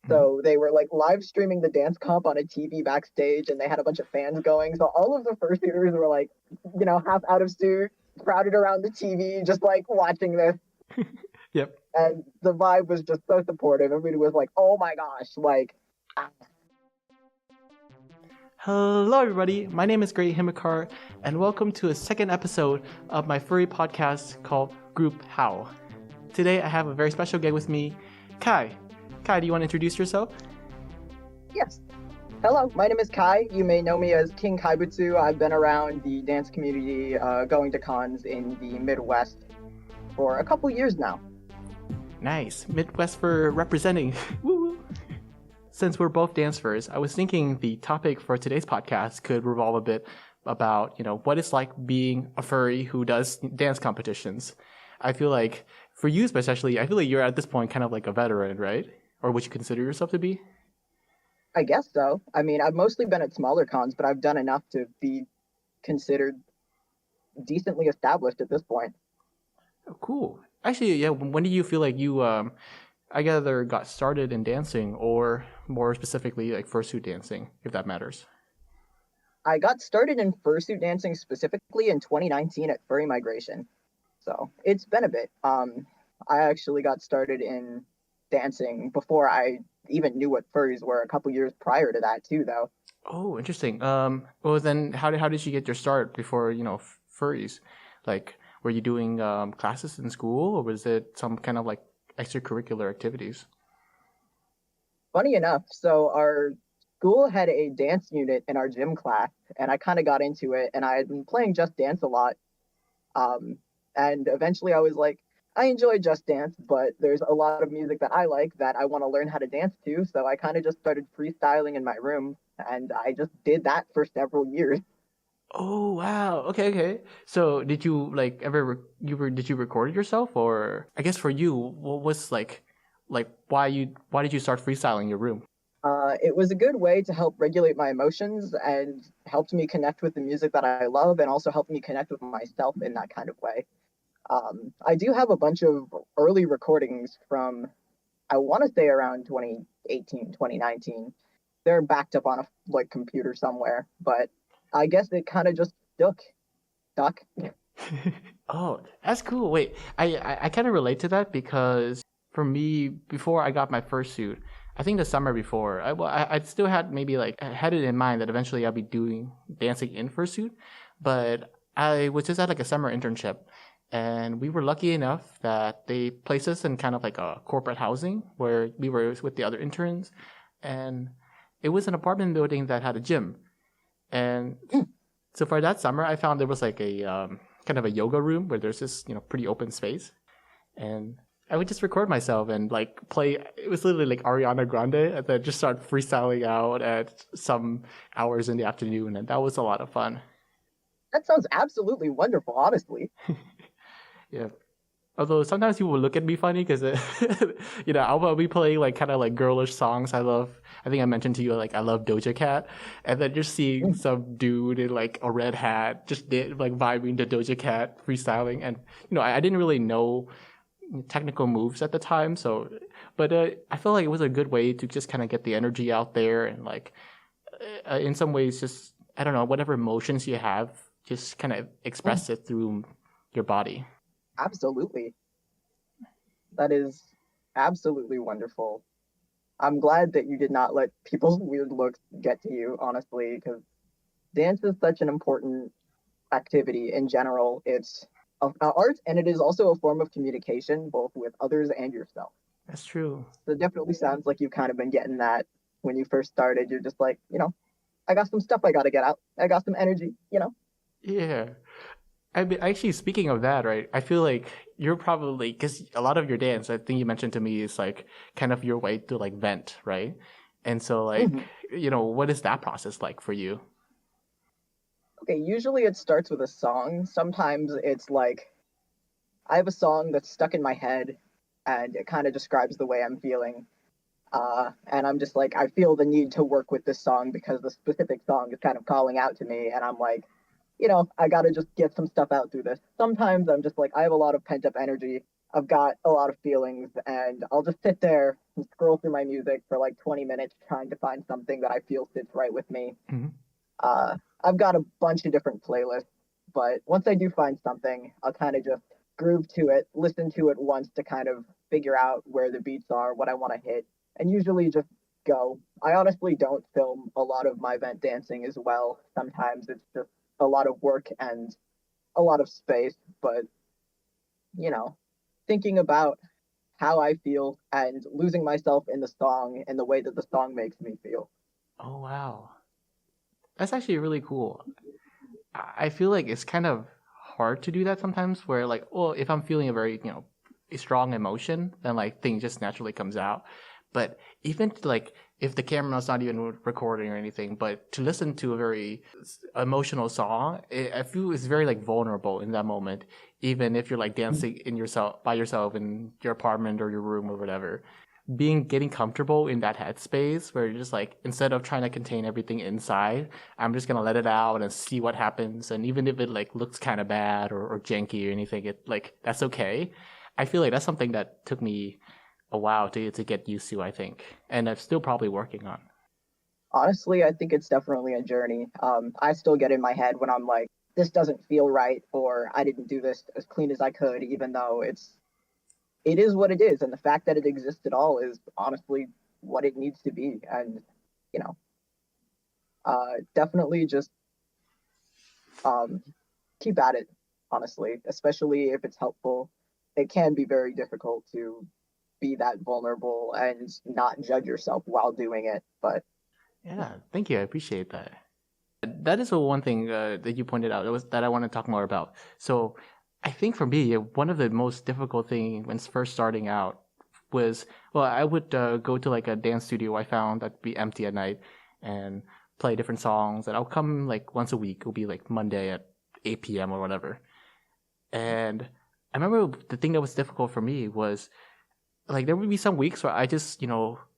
Mhm. So they were like live streaming the dance comp on a TV backstage, and they had a bunch of fans going. So all of the first years were like, half out of suit, crowded around the TV, just like watching this. Yep. And the vibe was just so supportive. Everybody was like, "Oh my gosh!" Like, Hello, everybody. My name is Gray Himikar, and welcome to a second episode of my furry podcast called Group Howl. Today, I have a very special guest with me, Kai. Kai, do you want to introduce yourself? yes. Hello, my name is Kai. You may know me as King Kaibutsu. I've been around the dance community, going to cons in the Midwest for a couple years now. Nice. Midwest for representing. Woo. Since we're both dancers, I was thinking the topic for today's podcast could revolve a bit about, what it's like being a furry who does dance competitions. I feel like, for you especially, I feel like you're at this point kind of like a veteran, right? Or would you consider yourself to be? I guess so. I mean, I've mostly been at smaller cons, but I've done enough to be considered decently established at this point. Oh, cool. Actually, yeah, when do you feel like you, I either got started in dancing or more specifically like fursuit dancing, if that matters? I got started in fursuit dancing specifically in 2019 at Furry Migration. So it's been a bit. I actually got started in dancing before I even knew what furries were a couple years prior to that too, though. Oh, interesting. Well, then how did you get your start before furries? Like, were you doing classes in school, or was it some kind of like extracurricular activities? Funny enough, so our school had a dance unit in our gym class, and I kind of got into it, and I had been playing Just Dance a lot. Um, and eventually I was like, I enjoy Just Dance, but there's a lot of music that I like that I want to learn how to dance to. So I kind of just started freestyling in my room, and I just did that for several years. Oh wow. Okay, okay. So did you like ever did you record it yourself, or I guess for you, what was like why did you start freestyling your room? It was a good way to help regulate my emotions and helped me connect with the music that I love and also helped me connect with myself in that kind of way. I do have a bunch of early recordings from, I want to say around 2018, 2019. They're backed up on a like computer somewhere, but I guess it kind of just stuck. Oh, that's cool. Wait, I kind of relate to that because for me, before I got my first suit, I think the summer before, I still had maybe like I had it in mind that eventually I'll be doing dancing in fursuit, but I was just at like a summer internship, and we were lucky enough that they placed us in kind of like a corporate housing where we were with the other interns, and it was an apartment building that had a gym, and so for that summer, I found there was like a kind of a yoga room where there's this pretty open space, and I would just record myself and like play. It was literally like Ariana Grande, and then just start freestyling out at some hours in the afternoon, and that was a lot of fun. That sounds absolutely wonderful, honestly. Yeah. Although sometimes people will look at me funny because, I'll be playing like kind of like girlish songs. I think I mentioned to you like I love Doja Cat, and then just seeing some dude in like a red hat just like vibing to Doja Cat freestyling, and I didn't really know technical moves at the time, so but I felt like it was a good way to just kind of get the energy out there and like in some ways just I don't know whatever emotions you have, just kind of express it through your body. Absolutely. That is absolutely wonderful. I'm glad that you did not let people's weird looks get to you, honestly, because dance is such an important activity in general. It's a art and it is also a form of communication, both with others and yourself. That's true. So it definitely sounds like you've kind of been getting that when you first started. You're just like, I got some stuff I got to get out. I got some energy. Yeah. I mean, actually, speaking of that, right? I feel like you're probably because a lot of your dance, I think you mentioned to me, is like kind of your way to like vent, right? And so, like, Mhm. what is that process like for you? Okay, usually it starts with a song. Sometimes it's like I have a song that's stuck in my head and it kind of describes the way I'm feeling. And I'm just like, I feel the need to work with this song because the specific song is kind of calling out to me. And I'm like, I got to just get some stuff out through this. Sometimes I'm just like, I have a lot of pent up energy. I've got a lot of feelings, and I'll just sit there and scroll through my music for like 20 minutes trying to find something that I feel sits right with me. Mhm. I've got a bunch of different playlists, but once I do find something, I'll kind of just groove to it, listen to it once to kind of figure out where the beats are, what I want to hit, and usually just go. I honestly don't film a lot of my event dancing as well. Sometimes it's just a lot of work and a lot of space, but you know, thinking about how I feel and losing myself in the song and the way that the song makes me feel. Oh wow, that's actually really cool. I feel like it's kind of hard to do that sometimes. Where like, well, if I'm feeling a very a strong emotion, then like thing just naturally comes out. But even like if the camera's not even recording or anything, but to listen to a very emotional song, I feel it's very like vulnerable in that moment. Even if you're like dancing in yourself by yourself in your apartment or your room or whatever, getting comfortable in that headspace where you're just like instead of trying to contain everything inside, I'm just gonna let it out and see what happens. And even if it like looks kind of bad or janky or anything, it like that's okay. I feel like that's something that took me a while to get used to, I think, and I'm still probably working on. Honestly, I think it's definitely a journey. I still get in my head when I'm like, this doesn't feel right, or I didn't do this as clean as I could, even though it is what it is, and the fact that it exists at all is honestly what it needs to be. And you know, definitely just um, keep at it. Honestly, especially if it's helpful, it can be very difficult to be that vulnerable and not judge yourself while doing it. But Yeah, thank you. I appreciate that. That is the one thing that you pointed out. It was that I want to talk more about. So, I think for me, one of the most difficult thing when first starting out was well, I would go to like a dance studio I found that'd be empty at night and play different songs. And I'll come like once a week. It'll be like Monday at 8 p.m. or whatever. And I remember the thing that was difficult for me was like there would be some weeks where I just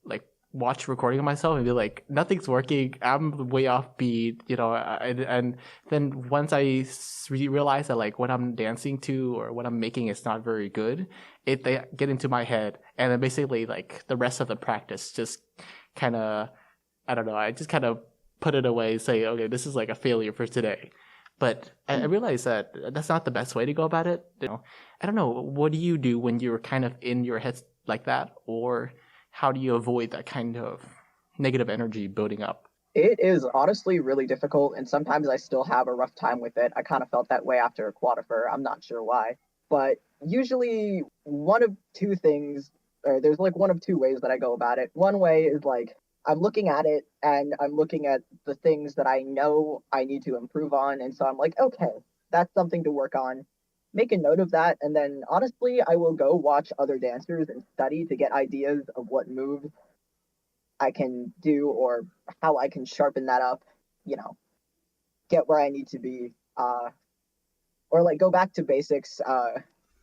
like watch recording of myself and be like nothing's working, I'm way off beat, and then once I realize that like what I'm dancing to or what I'm making is not very good, they get into my head, and then basically like the rest of the practice just kind of, I don't know, I just kind of put it away, say okay, this is like a failure for today. But I realize that that's not the best way to go about it. I don't know. What do you do when you're kind of in your head like that, or how do you avoid that kind of negative energy building up? it is honestly really difficult, and sometimes I still have a rough time with it. I kind of felt that way after Quadifer. I'm not sure why, but usually one of two things, or there's like one of two ways that I go about it. One way is like I'm looking at it and I'm looking at the things that I know I need to improve on, and so I'm like, okay, that's something to work on. Make a note of that, and then honestly, I will go watch other dancers and study to get ideas of what moves I can do or how I can sharpen that up, you know, get where I need to be. Or like go back to basics.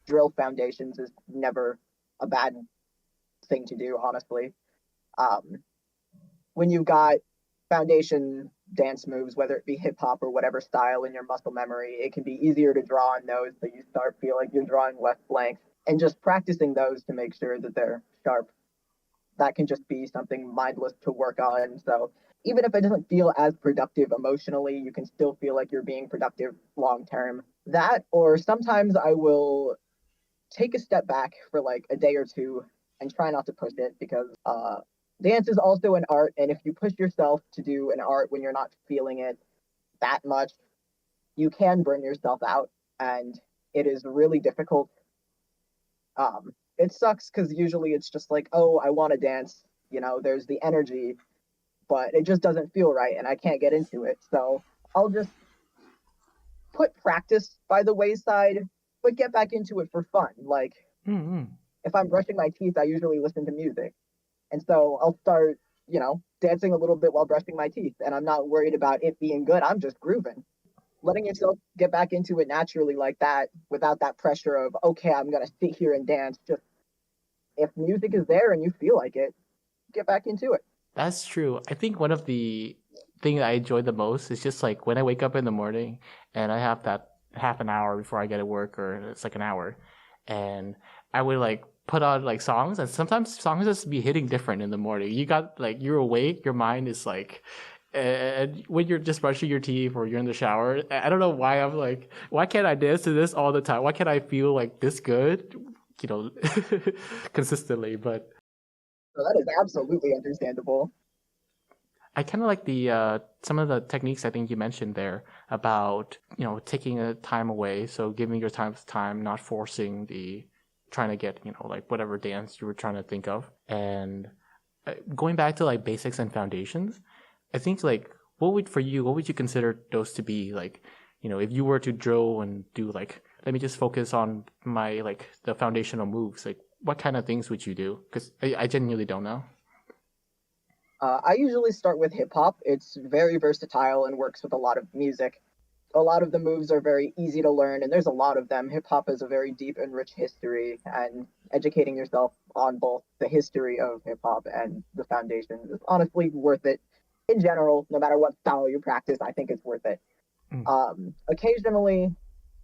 Drill foundations is never a bad thing to do, honestly. Um, when you've got foundation dance moves, whether it be hip hop or whatever style in your muscle memory, it can be easier to draw on those so you start feel like you're drawing left blanks and just practicing those to make sure that they're sharp. That can just be something mindless to work on. So even if it doesn't feel as productive emotionally, you can still feel like you're being productive long term. That, or sometimes I will take a step back for like a day or two and try not to push it because dance is also an art. And if you push yourself to do an art when you're not feeling it that much, you can burn yourself out. And it is really difficult. It sucks because usually it's just like, oh, I want to dance. There's the energy, but it just doesn't feel right and I can't get into it. So I'll just put practice by the wayside, but get back into it for fun. Like Mm-hmm. if I'm brushing my teeth, I usually listen to music. And so I'll start, dancing a little bit while brushing my teeth. And I'm not worried about it being good. I'm just grooving. Letting yourself get back into it naturally like that without that pressure of, okay, I'm going to sit here and dance. Just if music is there and you feel like it, get back into it. That's true. I think one of the thing I enjoy the most is just like when I wake up in the morning and I have that half an hour before I get to work, or it's like an hour, and I would like put on like songs, and sometimes songs just be hitting different in the morning. You got like you're awake, your mind is like, and when you're just brushing your teeth or you're in the shower, I don't know why I'm like, why can't I dance to this all the time? Why can't I feel like this good, you know, consistently? But So that is absolutely understandable. I kind of like the some of the techniques I think you mentioned there about taking a time away, so giving your time, not forcing the trying to get like whatever dance you were trying to think of, and going back to like basics and foundations. I think like what would you consider those to be like, if you were to drill and do like let me just focus on my like the foundational moves, like what kind of things would you do? Because I genuinely don't know. I usually start with hip hop. It's very versatile and works with a lot of music. A lot of the moves are very easy to learn, and there's a lot of them. Hip hop has a very deep and rich history, and educating yourself on both the history of hip hop and the foundations is honestly worth it in general. No matter what style you practice, I think it's worth it. Mm. Occasionally,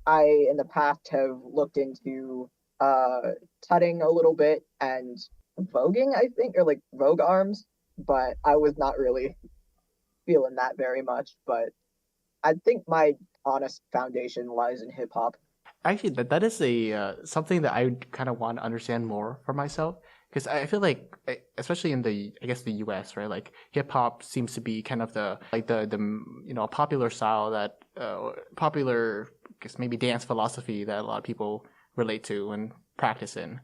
I in the past have looked into tutting a little bit and voguing, I think, or like vogue arms, but I was not really feeling that very much. But I think my honest foundation lies in hip hop. Actually, that is a something that I kind of want to understand more for myself, because I feel like, especially in the I guess the U.S., right? Like hip hop seems to be kind of the like the popular style that popular I guess maybe dance philosophy that a lot of people relate to and practice in.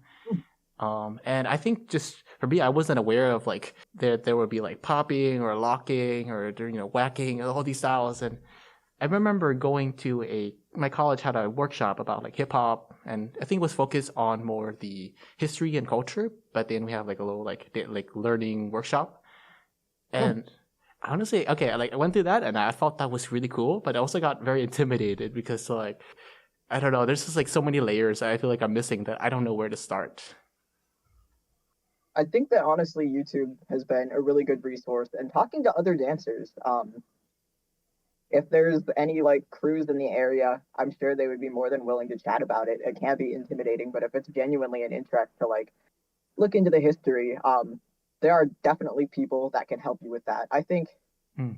And I think just for me, I wasn't aware of like there would be like popping or locking or whacking, all these styles. And I remember going to my college had a workshop about like hip hop, and I think it was focused on more the history and culture. But then we have like a little like learning workshop, and honestly, okay, I went through that and I thought that was really cool, but I also got very intimidated because like I don't know, there's just like so many layers I feel like I'm missing that I don't know where to start. I think that honestly, YouTube has been a really good resource. And talking to other dancers, if there's any like crews in the area, I'm sure they would be more than willing to chat about it. It can be intimidating, but if it's genuinely an interest to like look into the history, there are definitely people that can help you with that. I think Mm.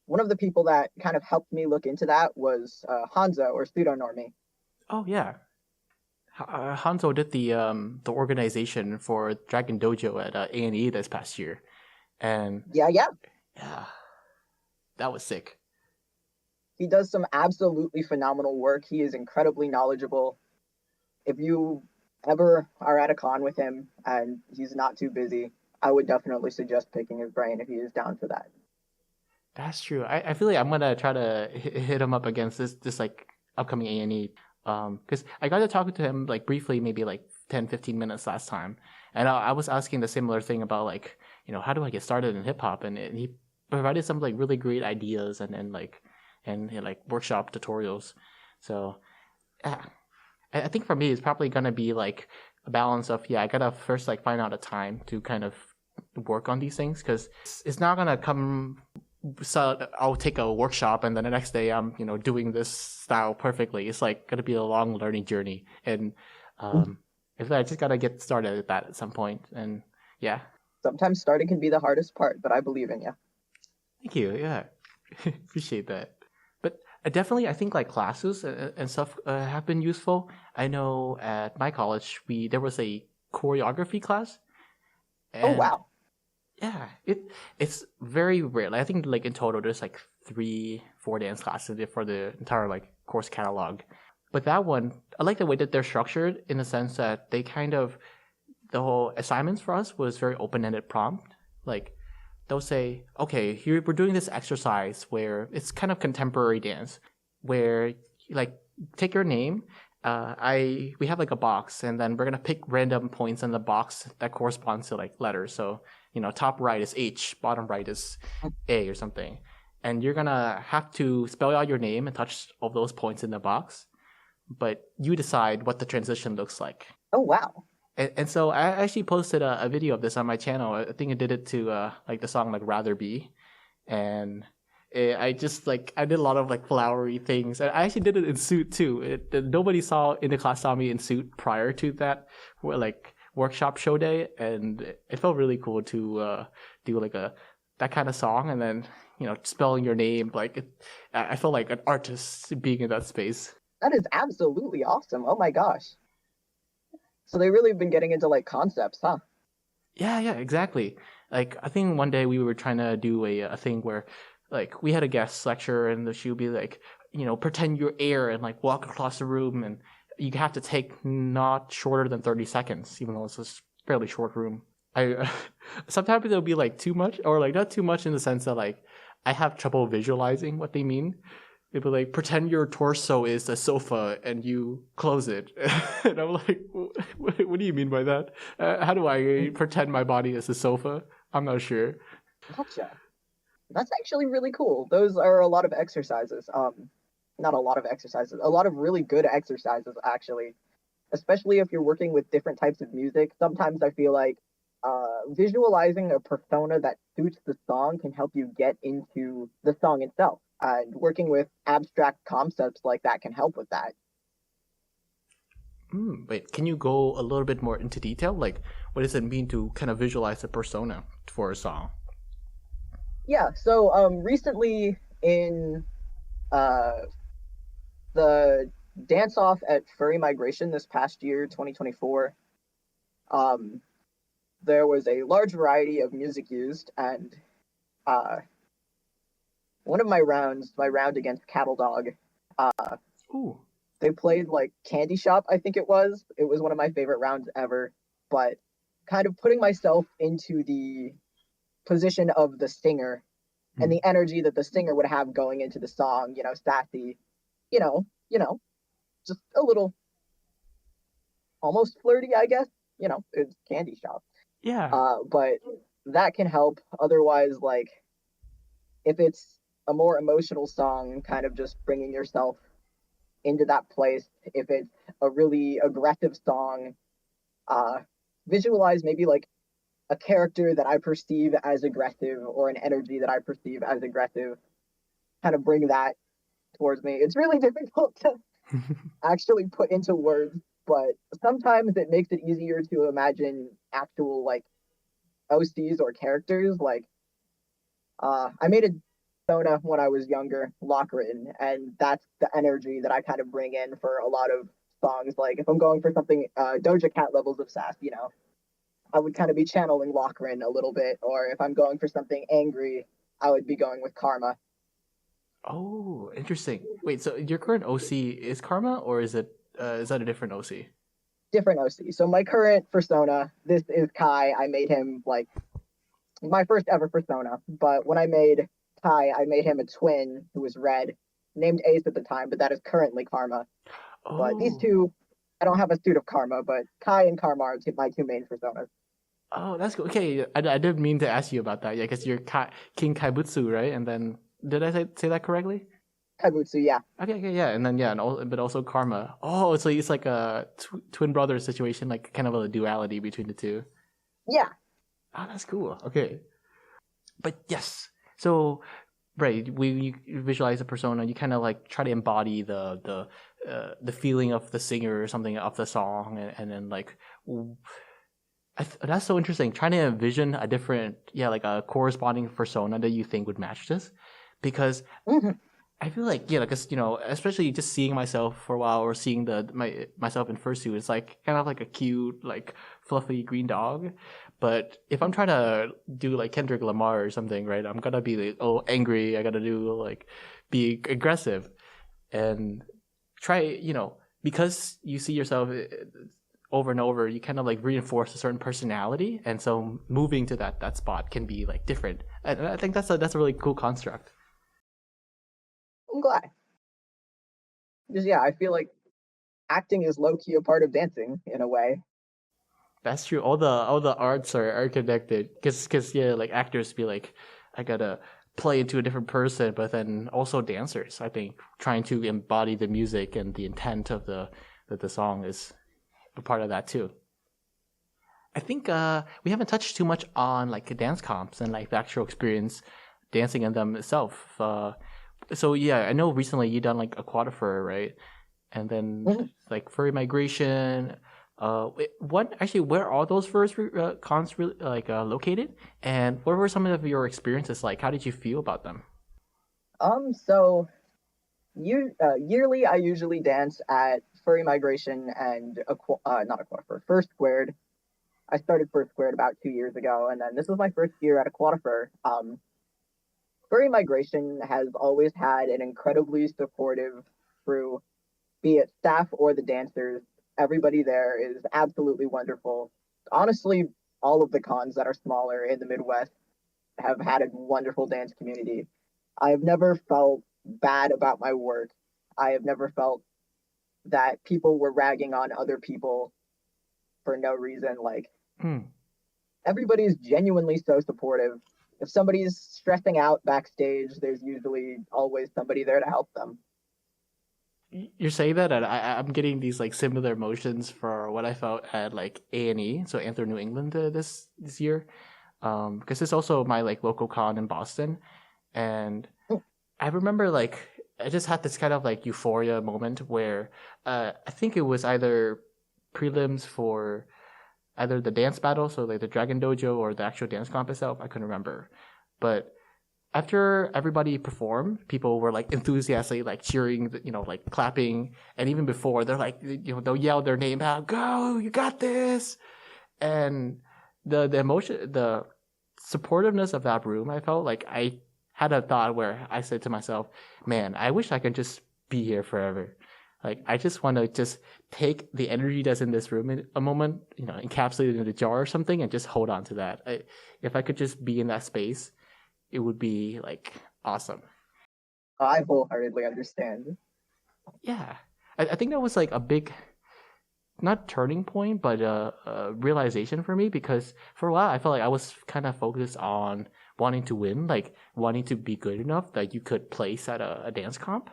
one of the people that kind of helped me look into that was Hanzo or Pseudo Normie. Oh yeah, Hanzo did the organization for Dragon Dojo at A&E this past year, and Yeah, yeah. yeah, that was sick. He does some absolutely phenomenal work. He is incredibly knowledgeable. If you ever are at a con with him and he's not too busy, I would definitely suggest picking his brain if he is down for that. That's true. I feel like I'm gonna try to hit him up against this like upcoming A&E, because I got to talk to him like briefly, maybe like 10-15 minutes last time, and I was asking the similar thing about like how do I get started in hip hop, and he provided some like really great ideas and like workshop tutorials. So yeah, I think for me it's probably gonna be like a balance of I gotta first like find out a time to kind of work on these things, because it's not gonna come. So I'll take a workshop and then the next day I'm doing this style perfectly. It's like gonna be a long learning journey, and if I just gotta get started at that at some point. And yeah, Sometimes starting can be the hardest part, but I believe in you. thank you. Yeah, appreciate that. But definitely, I think like classes and stuff have been useful. I know at my college there was a choreography class, Oh, and wow. yeah, it's very rare. Like, I think like in total there's like 3-4 dance classes for the entire like course catalog. But that one, I like the way that they're structured in the sense that they kind of the whole assignments for us was very open-ended prompt. Like they'll say, okay, here we're doing this exercise where it's kind of contemporary dance, where like take your name. We have like a box, and then we're gonna pick random points in the box that corresponds to like letters. So top right is H, bottom right is A or something, and you're gonna have to spell out your name and touch all those points in the box. But you decide what the transition looks like. Oh, wow. And so I actually posted a video of this on my channel. I think I did it to like the song like Rather Be, and I just like I did a lot of like flowery things, and I actually did it in suit too. Nobody saw in the class saw me in suit prior to that, like workshop show day, and it felt really cool to do like a that kind of song, and then spelling your name like I felt like an artist being in that space. That is absolutely awesome. Oh my gosh. So they really have been getting into like concepts, huh? Yeah, exactly. Like I think one day we were trying to do a thing where like we had a guest lecturer and she would be like, pretend you're air and like walk across the room and you have to take not shorter than 30 seconds, even though it's a fairly short room. I sometimes it'll be like too much or like not too much in the sense that like I have trouble visualizing what they mean. It'd be like, pretend your torso is a sofa and you close it. And I'm like, what do you mean by that? How do I pretend my body is a sofa? I'm not sure. Gotcha. That's actually really cool. Those are a lot of exercises. Not a lot of exercises, a lot of really good exercises, actually. Especially if you're working with different types of music. Sometimes I feel like visualizing a persona that suits the song can help you get into the song itself. And working with abstract concepts like that can help with that. Wait, can you go a little bit more into detail? Like, what does it mean to kind of visualize a persona for a song? Yeah, so recently in uh, the dance off at Furry Migration this past year, 2024, um, there was a large variety of music used, and one of my rounds, my round against Cattle Dog, Ooh. they played like Candy Shop, I think it was. It was one of my favorite rounds ever, but kind of putting myself into the position of the singer and the energy that the singer would have going into the song, sassy, just a little almost flirty, I guess. It's Candy Shop. Yeah. But that can help. Otherwise, like if it's a more emotional song, kind of just bringing yourself into that place. If it's a really aggressive song, visualize maybe like a character that I perceive as aggressive or an energy that I perceive as aggressive. Kind of bring that towards me. It's really difficult to actually put into words, but sometimes it makes it easier to imagine actual like OCs or characters. Like I made a persona when I was younger, lock written, and that's the energy that I kind of bring in for a lot of songs. Like if I'm going for something Doja Cat levels of sass, I would kind of be channeling Lochran a little bit, or if I'm going for something angry, I would be going with Karma. Oh, interesting. Wait, so your current OC is Karma, or is that a different OC? Different OC. So my current persona, this is Kai. I made him like my first ever persona, but when I made Kai, I made him a twin who was red, named Ace at the time, but that is currently Karma. Oh. But these two, I don't have a suit of Karma, but Kai and Karma are my two main personas. Oh, that's cool. Okay, I didn't mean to ask you about that. Yeah, because you're King Kaibutsu, right? And then did I say that correctly? Kaibutsu, yeah. Okay, yeah, and then yeah, but also Karma. Oh, so it's like a twin brother situation, like kind of a duality between the two. Yeah. Oh, that's cool. Okay, but yes, so right, you visualize a persona, you kind of like try to embody the feeling of the singer or something of the song, and then like. That's so interesting. Trying to envision a different, like a corresponding persona that you think would match this, because I feel like because especially just seeing myself for a while or seeing myself in fursuit, it's like kind of like a cute, like fluffy green dog. But if I'm trying to do like Kendrick Lamar or something, right, I'm gonna be like angry. I gotta do like be aggressive, and try because you see yourself over and over, you kind of like reinforce a certain personality, and so moving to that spot can be like different. And I think that's a really cool construct. I'm glad. Just I feel like acting is low key a part of dancing in a way. That's true. All the arts are connected, because like actors be like, I gotta play into a different person, but then also dancers, I think, trying to embody the music and the intent of the song is a part of that too. I think we haven't touched too much on like dance comps and like the actual experience. dancing in them itself. So yeah, I know recently you done like aquatic fur, right? And then like furry migration. What actually? Where are those first cons located? And what were some of your experiences like? How did you feel about them? So yearly, I usually dance at Furry Migration and not Aquafer, First Squared. I started First Squared about 2 years ago, and then this was my first year at Aquatifer. Furry Migration has always had an incredibly supportive crew, be it staff or the dancers. Everybody there is absolutely wonderful. Honestly, all of the cons that are smaller in the Midwest have had a wonderful dance community. I have never felt bad about my work. I have never felt that people were ragging on other people for no reason. Like, Hmm. everybody's genuinely so supportive. If somebody's stressing out backstage, there's usually always somebody there to help them. You're saying that, and I'm getting these like similar emotions for what I felt at like A&E, so Anthem New England this year, because it's also my like local con in Boston, and I remember like I just had this kind of like euphoria moment where I think it was either prelims for either the dance battle, so like the Dragon Dojo, or the actual dance comp itself. I couldn't remember, but after everybody performed, people were like enthusiastically like cheering, like clapping, and even before they're like, they'll yell their name out, "Go, you got this!" And the emotion, the supportiveness of that room, I felt like I had a thought where I said to myself, "Man, I wish I could just be here forever." Like I just want to just take the energy that's in this room in a moment, encapsulate it in a jar or something, and just hold on to that. If I could just be in that space, it would be like awesome. I wholeheartedly understand. Yeah, I think that was like a big, not turning point, but a realization for me, because for a while I felt like I was kind of focused on wanting to win, like wanting to be good enough that you could place at a dance comp.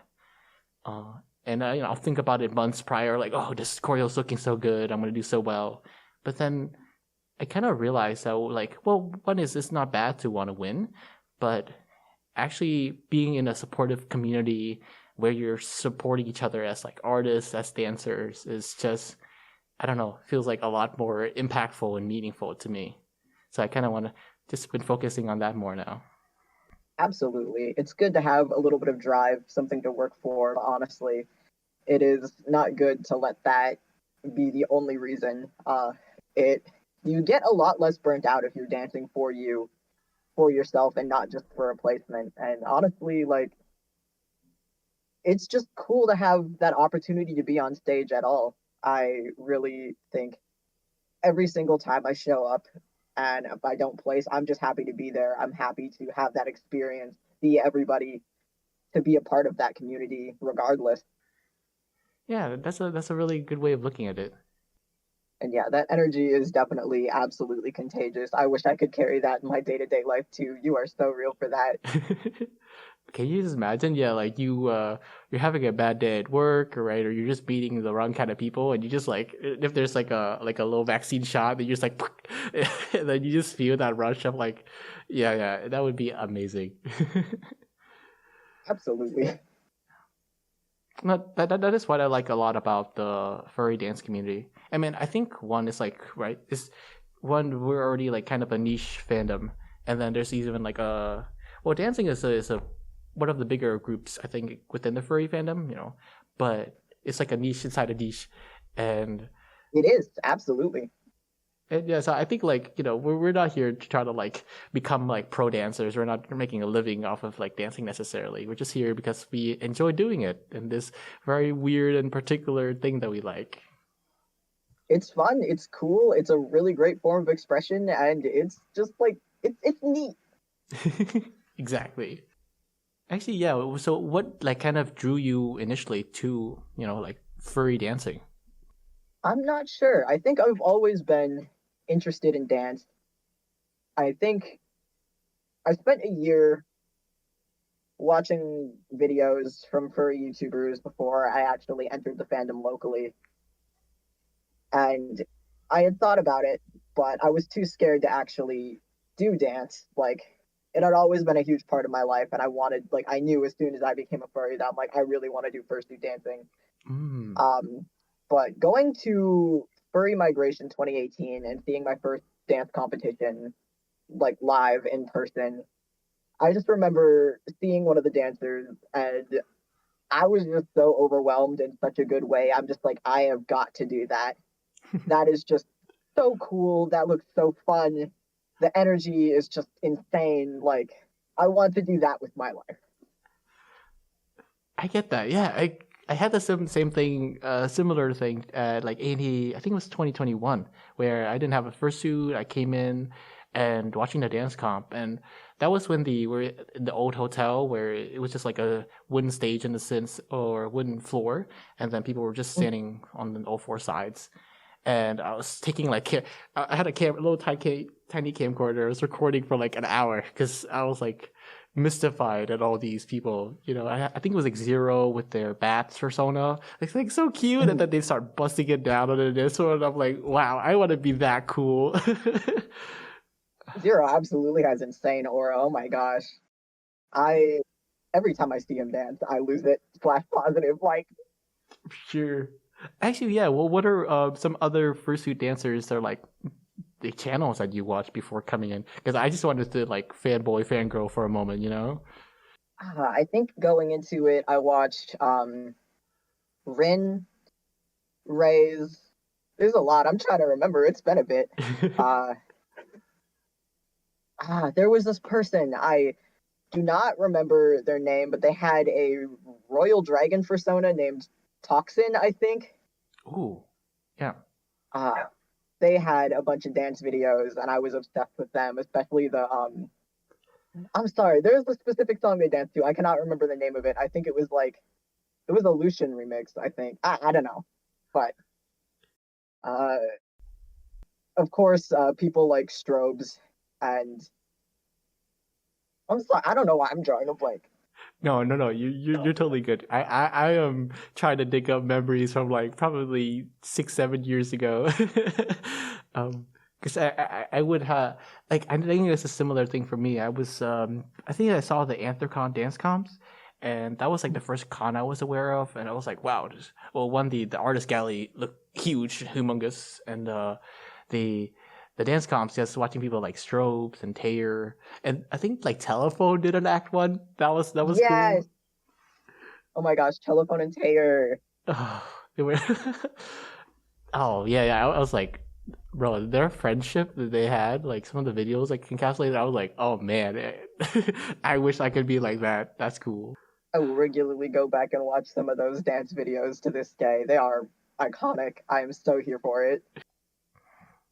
Uh, and I'll think about it months prior, like, oh, this choreo's looking so good, I'm gonna do so well. But then I kind of realized that, like, well, one is it's not bad to want to win, but actually being in a supportive community where you're supporting each other as like artists, as dancers, is just, I don't know, feels like a lot more impactful and meaningful to me. So I kind of want to just been focusing on that more now. Absolutely. It's good to have a little bit of drive, something to work for, but honestly. It is not good to let that be the only reason. It You get a lot less burnt out if you're dancing for you, for yourself, and not just for a placement. And honestly, like, it's just cool to have that opportunity to be on stage at all. I really think every single time I show up, and if I don't place, I'm just happy to be there. I'm happy to have that experience, see everybody, to be a part of that community regardless. Yeah, that's a really good way of looking at it. And yeah, that energy is definitely absolutely contagious. I wish I could carry that in my day-to-day life too. You are so real for that. Can you just imagine? Yeah, like you're having a bad day at work, right? Or you're just meeting the wrong kind of people, and you just like, if there's like a little vaccine shot, then you're just like, and then you just feel that rush of like, yeah, yeah, that would be amazing. Absolutely. That is what I like a lot about the furry dance community. I mean, I think one is like, right, is one, we're already like kind of a niche fandom, and then there's even like a, well, dancing is a one of the bigger groups I think within the furry fandom, but it's like a niche inside a niche, and It is, absolutely. yeah, so I think like, we're not here to try to like become like pro dancers. We're not making a living off of like dancing necessarily. We're just here because we enjoy doing it and this very weird and particular thing that we like. It's fun, it's cool, it's a really great form of expression, and it's just like it's neat. Exactly. Actually, yeah. So what like kind of drew you initially to, like furry dancing? I'm not sure. I think I've always been interested in dance. I think I spent a year watching videos from furry YouTubers before I actually entered the fandom locally. And I had thought about it, but I was too scared to actually do dance. Like, it had always been a huge part of my life, and I wanted, like, I knew as soon as I became a furry that I'm like, I really want to do fursuit dancing. Mm. Um, but going to Furry Migration 2018 and seeing my first dance competition like live in person, I just remember seeing one of the dancers and I was just so overwhelmed in such a good way. I'm just like, I have got to do that. That is just so cool. That looks so fun. The energy is just insane. Like, I want to do that with my life. I get that. Yeah, I had the same thing, similar thing at like 80. I think it was 2021, where I didn't have a fursuit. I came in and watching the dance comp, and that was when we're in the old hotel where it was just like a wooden stage in the sense or wooden floor, and then people were just standing on all four sides. And I was taking like I had a little tiny camcorder. I was recording for like an hour because I was like mystified at all these people. You know, I think it was like Zero with their bats persona. It's like so cute, and then they start busting it down on this one. And I'm like, wow, I want to be that cool. Zero absolutely has insane aura. Oh my gosh. I every time I see him dance, I lose it. Flash positive. Like, Sure. Actually, yeah. Well, what are some other fursuit dancers that are like the channels that you watch before coming in? Because I just wanted to like fanboy, fangirl for a moment, you know? I think going into it, I watched Rin, Ray's. There's a lot. I'm trying to remember. It's been a bit. Uh, there was this person. I do not remember their name, but they had a royal dragon persona named Toxin, I think. Ooh, yeah. Uh, they had a bunch of dance videos, and I was obsessed with them, especially the I'm sorry, there's a specific song they danced to. I cannot remember the name of it. I think it was like it was a Lucian remix, I think. I don't know. But uh of course people like Strobes and I'm sorry, I don't know why I'm drawing a blank. No, no, no. You're totally good. I am trying to dig up memories from like probably 6, 7 years ago. Because I would have like I think it's a similar thing for me. I think I saw the Anthrocon dance comps, and that was like the first con I was aware of, and I was like, wow. One, the artist gallery looked huge, humongous, and the dance comps, just watching people like Strobes and Taylor, and I think like Telephone did an act one. That was Yes. cool. Oh my gosh, Telephone and Taylor. Oh, they were. Oh yeah, yeah. I was like, bro, their friendship that they had, like some of the videos like encapsulated. I was like, oh man, I wish I could be like that. That's cool. I will regularly go back and watch some of those dance videos to this day. They are iconic. I am so here for it.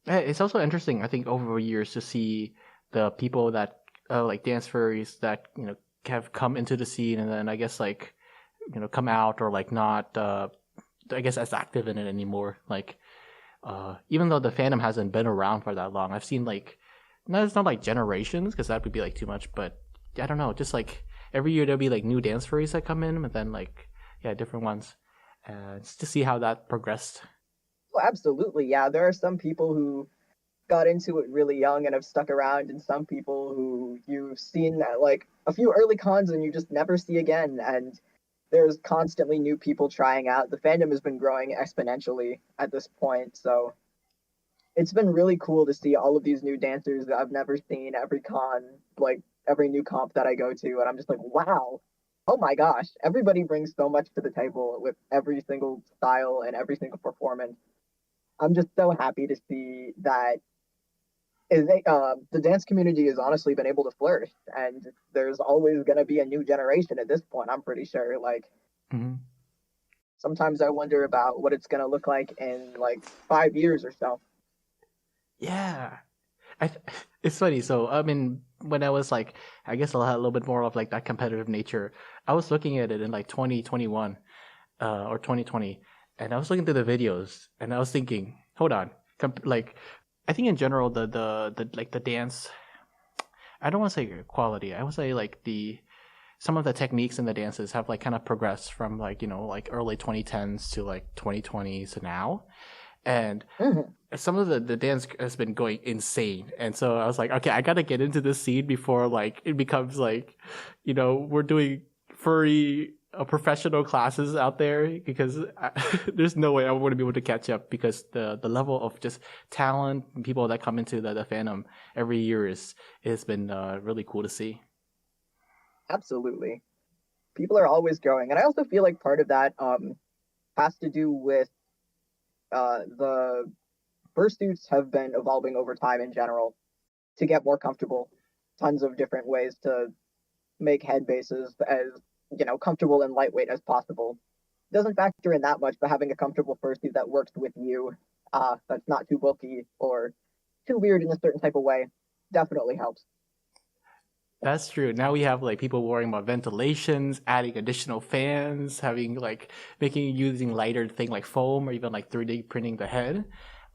It's also interesting, I think, over the years to see the people that like dance furries that have come into the scene, and then I guess like come out or like not I guess as active in it anymore. Like even though the fandom hasn't been around for that long, I've seen like no, it's not like generations because that would be like too much, but I don't know, just like every year there'll be like new dance furries that come in, and then like yeah, different ones, just to see how that progressed. Oh, absolutely. Yeah, there are some people who got into it really young and have stuck around, and some people who you've seen at like a few early cons and you just never see again. And there's constantly new people trying out. The fandom has been growing exponentially at this point, so it's been really cool to see all of these new dancers that I've never seen every con, like every new comp that I go to, and I'm just like, wow. Oh my gosh, everybody brings so much to the table with every single style and every single performance. I'm just so happy to see that the dance community has honestly been able to flourish, and there's always going to be a new generation at this point. I'm pretty sure. Like Mm-hmm. sometimes I wonder about what it's going to look like in like 5 years or so. Yeah, it's funny. So I mean, when I was like, I guess I had a little bit more of like that competitive nature. I was looking at it in like 2021, or 2020, and I was looking through the videos, and I was thinking, hold on, like, I think in general the like the dance, I don't want to say quality. I would say like some of the techniques in the dances have like kind of progressed from like like early 2010s to like 2020s to now. and Mhm. some of the dance has been going insane, and so I was like, okay, I gotta get into this scene before like it becomes like, we're doing furry professional classes out there, because there's no way I want to be able to catch up, because the level of just talent and people that come into the fandom every year has been really cool to see. Absolutely. People are always growing, and I also feel like part of that has to do with the fursuits have been evolving over time in general to get more comfortable. Tons of different ways to make head bases as comfortable and lightweight as possible. Doesn't factor in that much, but having a comfortable fursuit that works with you, that's not too bulky or too weird in a certain type of way, definitely helps. That's true. Now we have like people worrying about ventilations, adding additional fans, having like making using lighter thing like foam, or even like 3D printing the head.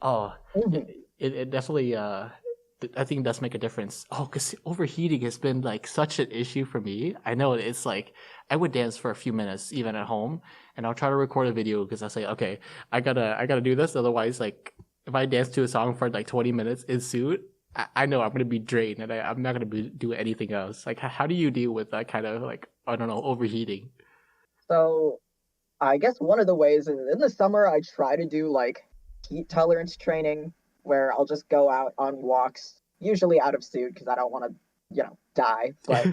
Oh, Mhm. it definitely I think it does make a difference. Oh, because overheating has been like such an issue for me. I know it's like I would dance for a few minutes even at home, and I'll try to record a video because I'll say, okay, I gotta do this. Otherwise, like if I dance to a song for like 20 minutes in suit, I know I'm gonna be drained, and I'm not gonna do anything else. Like, how do you deal with that kind of like, I don't know, overheating? So I guess one of the ways in the summer I try to do like heat tolerance training where I'll just go out on walks, usually out of suit because I don't want to, die. But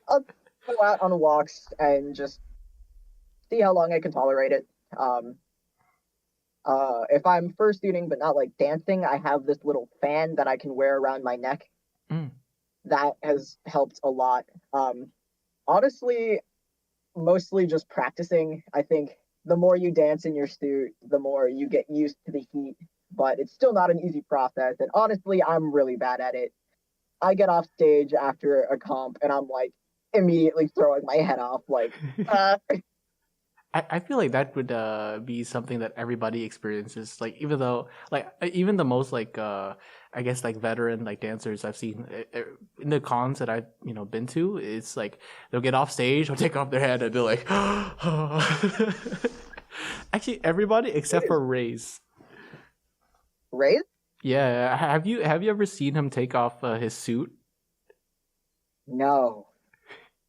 I'll go out on walks and just see how long I can tolerate it. Um, if I'm fursuiting but not like dancing, I have this little fan that I can wear around my neck. Mm. That has helped a lot. Honestly, mostly just practicing. I think the more you dance in your suit, the more you get used to the heat, but it's still not an easy process. And honestly, I'm really bad at it. I get off stage after a comp and I'm like immediately throwing my head off, like, I feel like that would be something that everybody experiences. Like even though like even the most like I guess like veteran like dancers I've seen in the cons that I've been to, it's like they'll get off stage, they'll take off their head, and they're like, actually everybody it except is for Ray's. raised? Yeah, have you ever seen him take off his suit? No.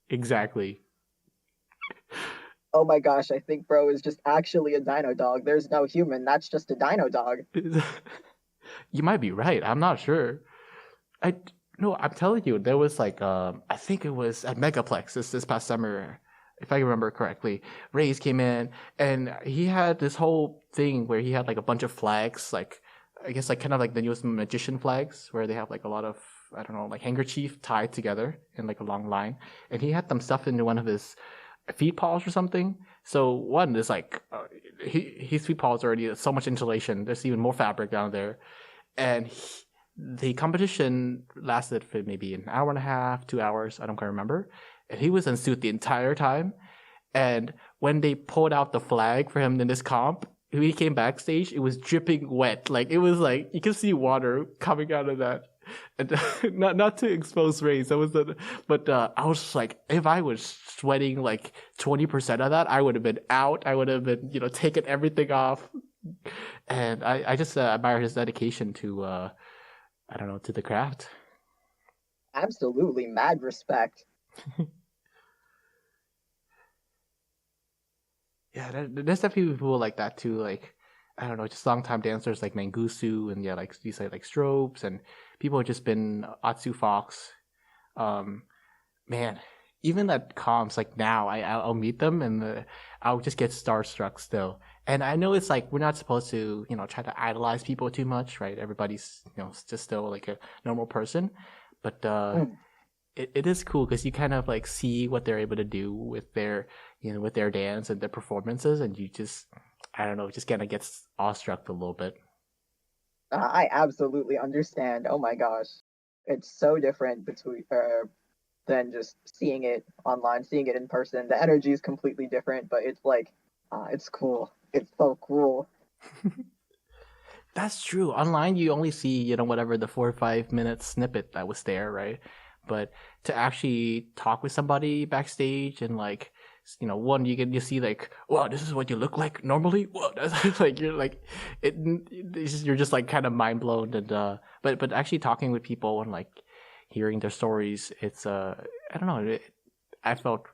Exactly. Oh my gosh, I think bro is just actually a dino dog. There's no human, that's just a dino dog. You might be right. I'm not sure. I no, I'm telling you, there was like I think it was at Megaplex this past summer, if I remember correctly. Ray's came in and he had this whole thing where he had like a bunch of flags, like I guess like kind of like the newest magician flags, where they have like a lot of, I don't know, like handkerchief tied together in like a long line, and he had them stuffed into one of his feet paws or something. So one is like his feet paws already so much insulation. There's even more fabric down there, and the competition lasted for maybe an hour and a half, 2 hours. I don't quite remember. And he was in suit the entire time. And when they pulled out the flag for him in this comp, when he came backstage, it was dripping wet. Like it was like you can see water coming out of that. And not to expose rays, that was the. But I was just like, if I was sweating like 20% of that, I would have been out. I would have been taking everything off. And I just admire his dedication to I don't know, to the craft. Absolutely mad respect. Yeah, there's definitely people like that too. Like, I don't know, just longtime dancers like Mangusu, and yeah, like you say, like Strobes, and people have just been Atsu Fox. Um, man, even at comps, like now, I'll meet them, and I'll just get starstruck still. And I know it's like we're not supposed to try to idolize people too much, right? Everybody's just still like a normal person, but Mm, it is cool because you kind of like see what they're able to do with their with their dance and their performances, and you just, I don't know, just kind of gets awestruck a little bit. I absolutely understand. Oh my gosh. It's so different between than just seeing it online, seeing it in person. The energy is completely different, but it's like, it's cool. It's so cool. That's true. Online, you only see whatever the 4 or 5 minute snippet that was there, right? But to actually talk with somebody backstage and like one you see like, wow, this is what you look like normally. Whoa, that's like you're like you're just like kind of mind blown. And but actually talking with people and like hearing their stories, it's I don't know. I felt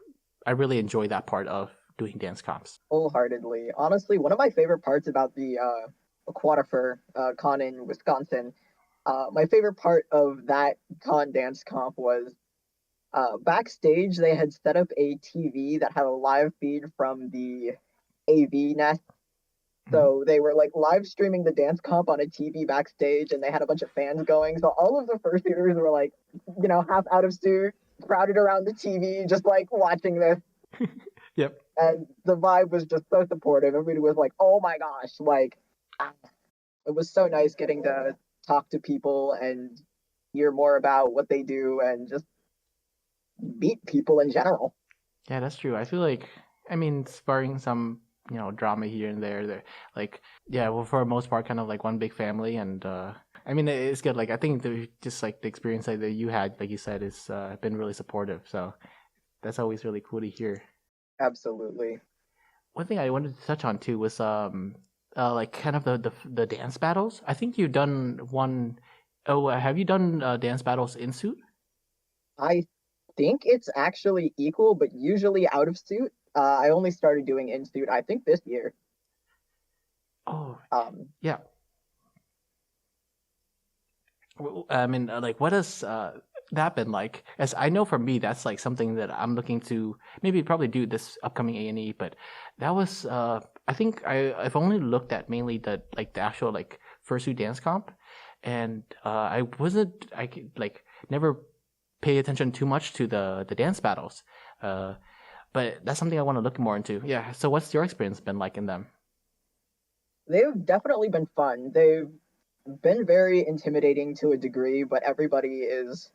I really enjoy that part of doing dance comps. Wholeheartedly. Honestly, one of my favorite parts about the Aquatifer con in Wisconsin, my favorite part of that con dance comp was backstage. They had set up a TV that had a live feed from the AV nest. Mhm. So they were like live streaming the dance comp on a TV backstage, and they had a bunch of fans going. So all of the fursuiters were like, half out of suit, crowded around the TV, just like watching this. Yep. And the vibe was just so supportive. Everybody was like, "Oh my gosh!" Like, ah, it was so nice getting to talk to people and hear more about what they do and just meet people in general. Yeah, that's true. I feel like, I mean, sparring some, drama here and there. Like, yeah, well, for the most part, kind of like one big family, and I mean, it's good. Like, I think just like the experience that you had, like you said, is been really supportive. So that's always really cool to hear. Absolutely. One thing I wanted to touch on too was like kind of the dance battles. I think you've done one. Oh, have you done dance battles in suit? I think it's actually equal, but usually out of suit. I only started doing in suit, I think, this year. Oh, Um, yeah. I mean, like, what has that been like? As I know, for me, that's like something that I'm looking to maybe probably do this upcoming A&E. But that was, I think I've only looked at mainly the actual like fursuit dance comp, and I could, like never pay attention too much to the dance battles. Uh, but that's something I want to look more into. Yeah. So what's your experience been like in them? they've definitely been fun. They've been very intimidating to a degree, but everybody is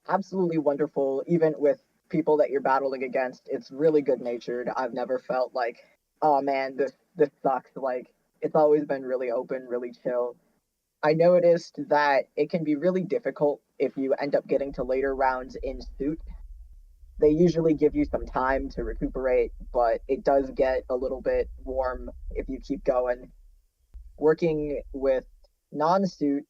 absolutely wonderful, even with people that you're battling against. It's really good natured. I've never felt like, oh man, this sucks. Like it's always been really open, really chill. I noticed that it can be really difficult if you end up getting to later rounds in suit. They usually give you some time to recuperate, but it does get a little bit warm if you keep going. Working with non-suit,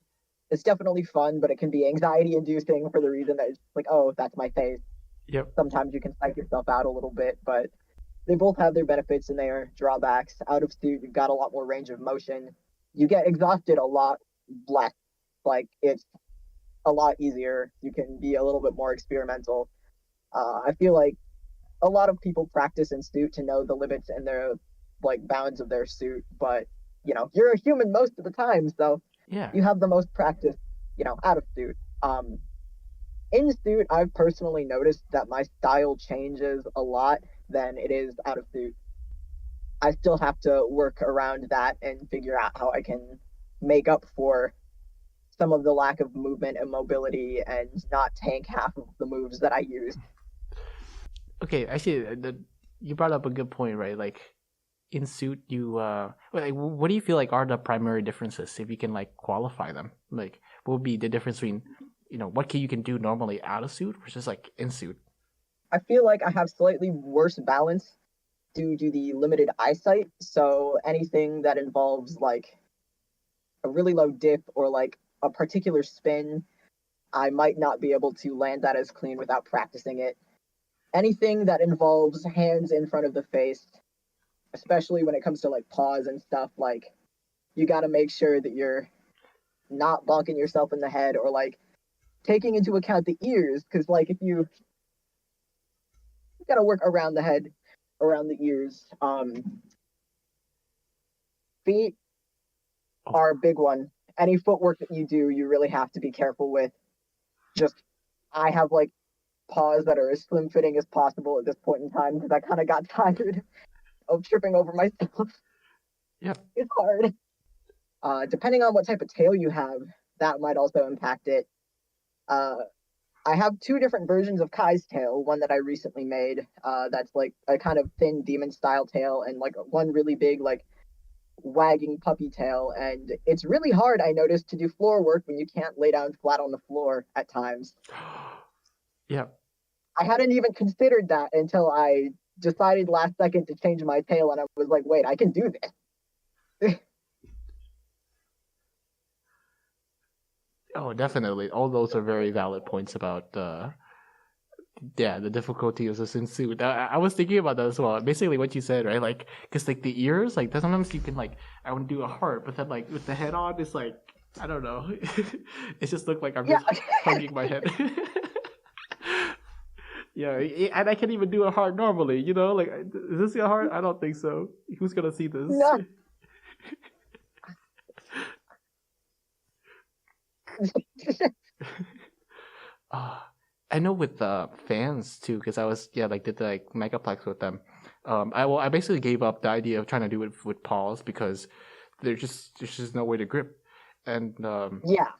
it's definitely fun, but it can be anxiety inducing for the reason that it's like, oh, that's my face. Yep. Sometimes you can psych yourself out a little bit, but they both have their benefits and their drawbacks. Out of suit, you've got a lot more range of motion. You get exhausted a lot less. Like it's a lot easier. You can be a little bit more experimental. I feel like a lot of people practice in suit to know the limits and their like bounds of their suit, but you're a human most of the time, so Yeah. you have the most practice, out of suit. In suit, I've personally noticed that my style changes a lot than it is out of suit. I still have to work around that and figure out how I can make up for some of the lack of movement and mobility and not tank half of the moves that I use. Okay, actually, you brought up a good point, right? Like in suit, like, what do you feel like are the primary differences if you can like qualify them? Like, what would be the difference between, what you can do normally out of suit versus like in suit? I feel like I have slightly worse balance due to the limited eyesight. So anything that involves like a really low dip or like a particular spin, I might not be able to land that as clean without practicing it. Anything that involves hands in front of the face, especially when it comes to like paws and stuff, like you got to make sure that you're not bonking yourself in the head or like taking into account the ears because like if you got to work around the head, around the ears. Feet Oh, are a big one. Any footwork that you do, you really have to be careful with. Just I have like paws that are as slim fitting as possible at this point in time because I kind of got tired of tripping over myself. yep. It's hard. Depending on what type of tail you have, that might also impact it. Uh, I have two different versions of Kai's tail. One that I recently made, that's like a kind of thin demon style tail, and like one really big like wagging puppy tail. And it's really hard, I noticed, to do floor work when you can't lay down flat on the floor at times. Yep. I hadn't even considered that until I decided last second to change my tail, and I was like, wait, I can do this. Oh, definitely. All those are very valid points about yeah, the difficulty of the suit. I was thinking about that as well. Basically, what you said, right? Like, because like the ears, like sometimes you can like I want to do a heart, but then like with the head on, it's like I don't know. It just looked like I'm Yeah. just hugging my head. Yeah, and I can't even do a heart normally. You know, like is this your heart? I don't think so. Who's gonna see this? No. I know with fans too, because I was like did the like megaplex with them. I basically gave up the idea of trying to do it with paws because there's just no way to grip, and Yeah.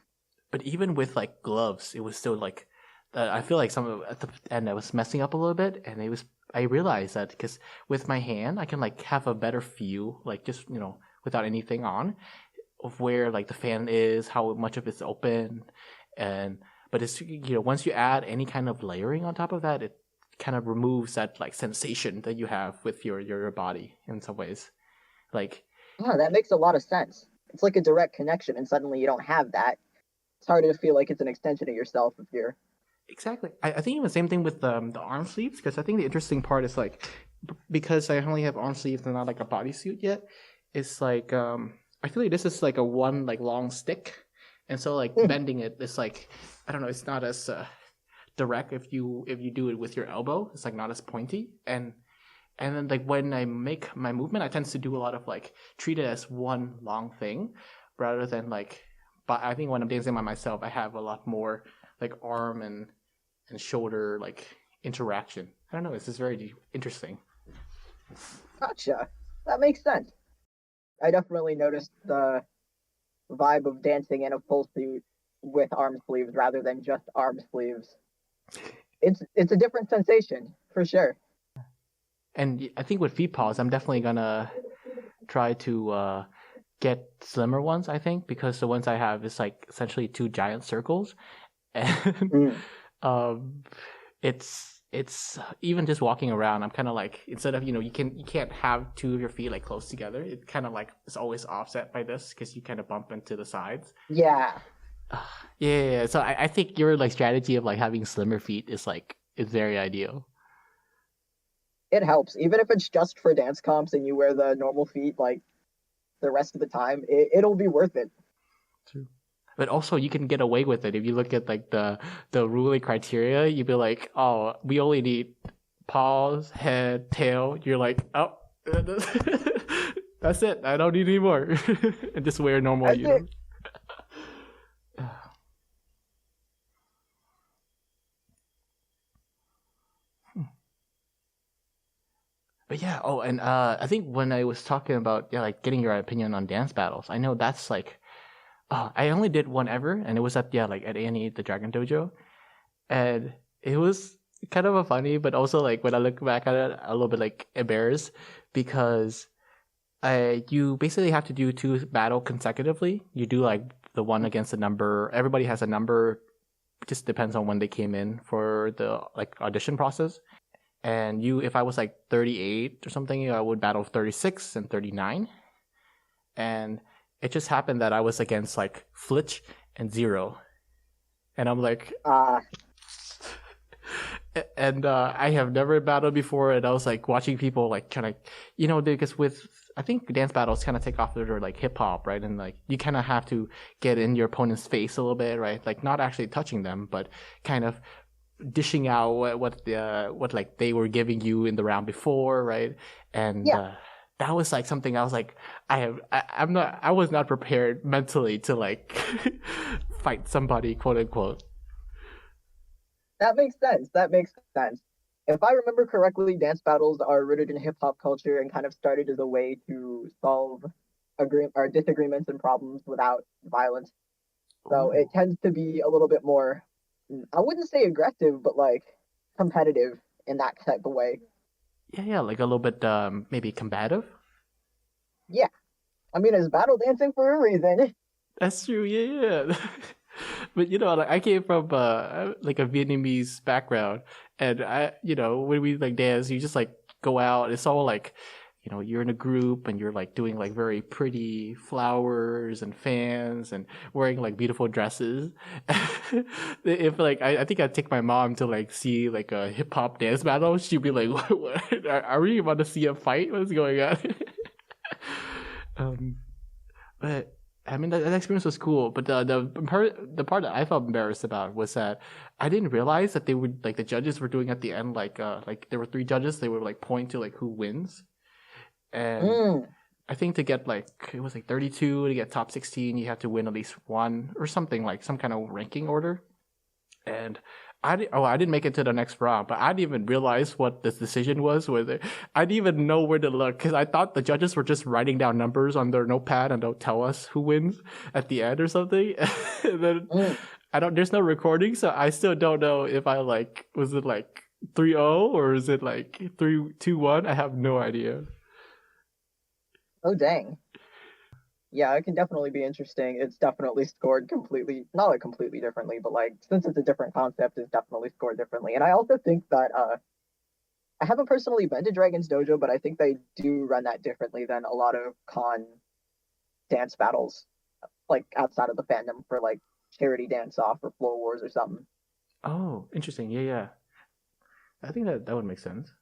but even with like gloves, it was still like I feel like some of at the end I was messing up a little bit, and I realized that because with my hand I can like have a better feel, like just without anything on, of where like the fan is, how much of it's open, and but it's once you add any kind of layering on top of that, it kind of removes that like sensation that you have with your body in some ways. Like Oh, that makes a lot of sense. It's like a direct connection, and suddenly you don't have that. It's harder to feel like it's an extension of yourself if you're. exactly, I think even the same thing with the arm sleeves, because I think the interesting part is like because I only have arm sleeves and not like a bodysuit yet. It's like I feel like this is like a one like long stick, and so like bending it is like I don't know, it's not as direct if you do it with your elbow. It's like not as pointy, and then like when I make my movement, I tend to do a lot of like treat it as one long thing rather than like. But I think when I'm dancing by myself, I have a lot more like arm and shoulder like interaction. I don't know. It's just very interesting. Gotcha. That makes sense. I definitely noticed the vibe of dancing in a full suit with arm sleeves rather than just arm sleeves. It's a different sensation for sure. And I think with feet paws, I'm definitely gonna try to get slimmer ones. I think because the ones I have is like essentially two giant circles, and um, it's even just walking around. I'm kind of like instead of you can't have two of your feet like close together. It kind of like is always offset by this because you kind of bump into the sides. Yeah. Yeah. So I think your like strategy of like having slimmer feet is very ideal. It helps. Even if it's just for dance comps and you wear the normal feet like the rest of the time, it'll be worth it. True. But also you can get away with it if you look at like the ruling criteria. You'd be like, oh, we only need paws, head, tail. You're like, oh, that's it. I don't need any more. And just wear normal uniforms. But yeah, oh, and I think when I was talking about like getting your opinion on dance battles, I know that's like, I only did one ever, and it was at like at A&E, the Dragon Dojo, and it was kind of a funny, but also like when I look back at it, a little bit like embarrassed because you basically have to do two battle consecutively. You do like the one against the number. Everybody has a number. It just depends on when they came in for the like audition process. And if I was like 38 or something, I would battle 36 and 39. And it just happened that I was against like Flitch and Zero. And I'm like, and I have never battled before. And I was like watching people like kind of, because I think dance battles kind of take off their like hip hop, right? And like you kind of have to get in your opponent's face a little bit, right? Like not actually touching them, but kind of dishing out what like they were giving you in the round before, right? And that was like something I was like, I was not prepared mentally to like fight somebody, quote unquote. That makes sense. If I remember correctly, dance battles are rooted in hip hop culture and kind of started as a way to solve disagreements and problems without violence. So it tends to be a little bit more, I wouldn't say aggressive, but like competitive in that type of way. Yeah, like a little bit maybe combative. Yeah, I mean it's battle dancing for a reason. That's true. Yeah. But like I came from like a Vietnamese background, and when we like dance, you just like go out. It's all like, you're in a group and you're like doing like very pretty flowers and fans and wearing like beautiful dresses. If like I think I'd take my mom to like see like a hip hop dance battle, she'd be like, what? Are we about to see a fight? What's going on? um, but I mean that experience was cool. But the part that I felt embarrassed about was that I didn't realize that they would like the judges were doing at the end like there were three judges. They would like point to like who wins, and Mm. I think to get like it was like 32 to get top 16, you have to win at least one or something like some kind of ranking order. And I didn't make it to the next round, but I didn't even realize what the decision was. Whether I didn't even know where to look because I thought the judges were just writing down numbers on their notepad and they'll tell us who wins at the end or something. And then Mm. I don't. There's no recording, so I still don't know if I like was it like 3-0 or is it like 3-2-1. I have no idea. Oh, dang. Yeah, it can definitely be interesting. It's definitely scored completely, not like completely differently, but like since it's a different concept, it's definitely scored differently. And I also think that I haven't personally been to Dragon's Dojo, but I think they do run that differently than a lot of con dance battles, like outside of the fandom for like charity dance off or floor wars or something. Oh, interesting. Yeah, yeah. I think that would make sense.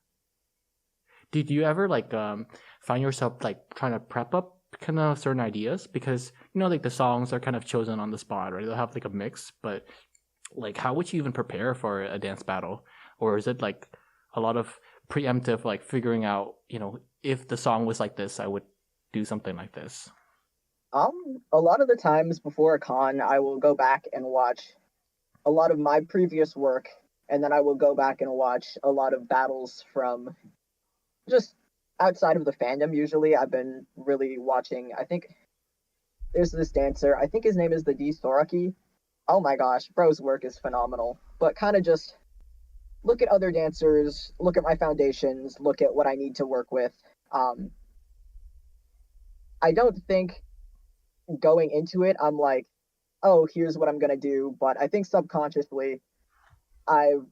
Did you ever like find yourself like trying to prep up kind of certain ideas because like the songs are kind of chosen on the spot, right? They'll have like a mix, but like how would you even prepare for a dance battle, or is it like a lot of preemptive like figuring out if the song was like this, I would do something like this. A lot of the times before a con, I will go back and watch a lot of my previous work, and then I will go back and watch a lot of battles from just outside of the fandom. Usually, I've been really watching. I think there's this dancer. I think his name is the D Soraki. Oh my gosh, bro's work is phenomenal. But kind of just look at other dancers, look at my foundations, look at what I need to work with. Um, I don't think going into it, I'm like, oh, here's what I'm gonna do. But I think subconsciously, I've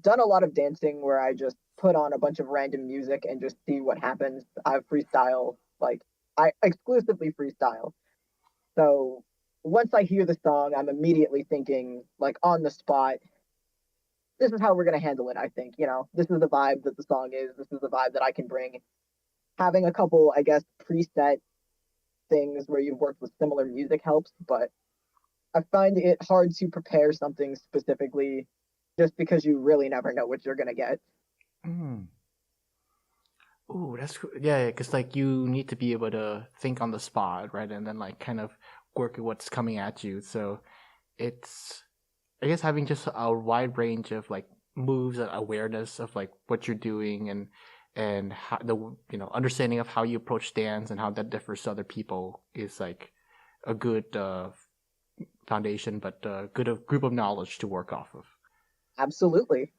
done a lot of dancing where I just put on a bunch of random music and just see what happens. I freestyle, like I exclusively freestyle. So once I hear the song, I'm immediately thinking like on the spot, this is how we're gonna handle it. I think this is the vibe that the song is. This is the vibe that I can bring. Having a couple, I guess, preset things where you've worked with similar music helps, but I find it hard to prepare something specifically just because you really never know what you're gonna get. Mm. Oh, that's cool. Yeah, because like you need to be able to think on the spot, right, and then like kind of work at what's coming at you. So it's, I guess, having just a wide range of like moves and awareness of like what you're doing and how the understanding of how you approach dance and how that differs to other people is like a good foundation, but good group of knowledge to work off of. Absolutely.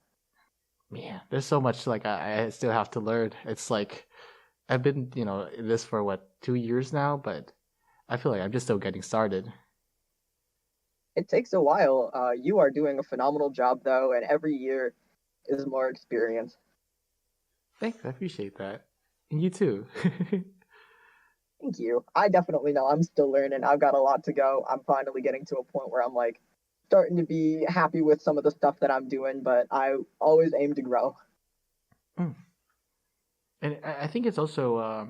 Man, there's so much like I still have to learn. It's like I've been in this for what 2 years now, but I feel like I'm just still getting started. It takes a while. You are doing a phenomenal job though, and every year is more experience. Thanks, I appreciate that, and you too. Thank you. I definitely know I'm still learning. I've got a lot to go. I'm finally getting to a point where I'm like starting to be happy with some of the stuff that I'm doing, but I always aim to grow. Mm. And I think it's also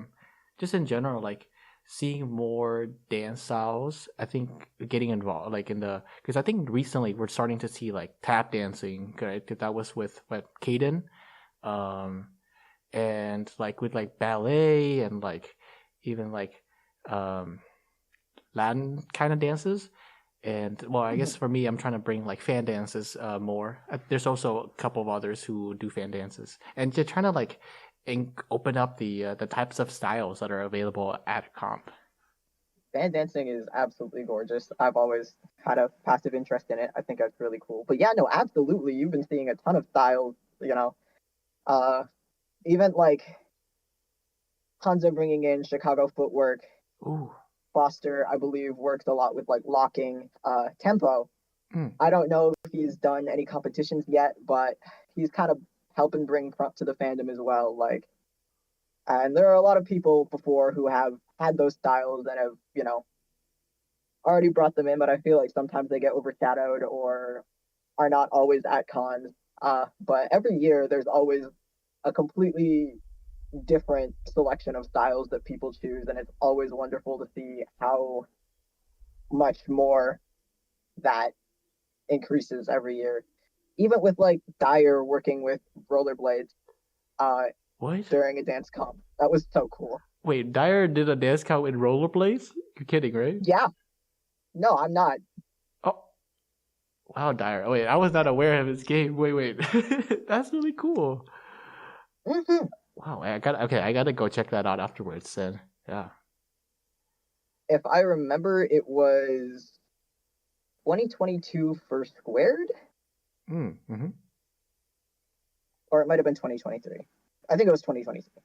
just in general like seeing more dance styles. I think getting involved like in the because I think recently we're starting to see like tap dancing. Right, 'cause that was with what Caden, um, and like with like ballet and like even like um Latin kind of dances. And well, I guess for me, I'm trying to bring like fan dances more. There's also a couple of others who do fan dances, and they're trying to like open up the types of styles that are available at comp. Band dancing is absolutely gorgeous. I've always had a passive interest in it. I think that's really cool. But yeah, no, absolutely. You've been seeing a ton of styles, Uh, even like Hanzo bringing in Chicago footwork. Ooh. Foster, I believe, works a lot with like locking tempo. Mm. I don't know if he's done any competitions yet, but he's kind of helping bring to the fandom as well. Like, and there are a lot of people before who have had those styles and have, already brought them in, but I feel like sometimes they get overshadowed or are not always at cons. But every year there's always a completely different selection of styles that people choose, and it's always wonderful to see how much more that increases every year. Even with like Dyer working with rollerblades What? during a dance comp, that was so cool. Wait, Dyer did a dance count in rollerblades? You're kidding, right? Yeah, no, I'm not. Oh, wow, Dyer. Oh, wait, I was not aware of his game. Wait. That's really cool. Hmm. Wow, I gotta go check that out afterwards then. Yeah. If I remember, it was 2022 for Squared, Mm-hmm. or it might have been 2023. I think it was 2023,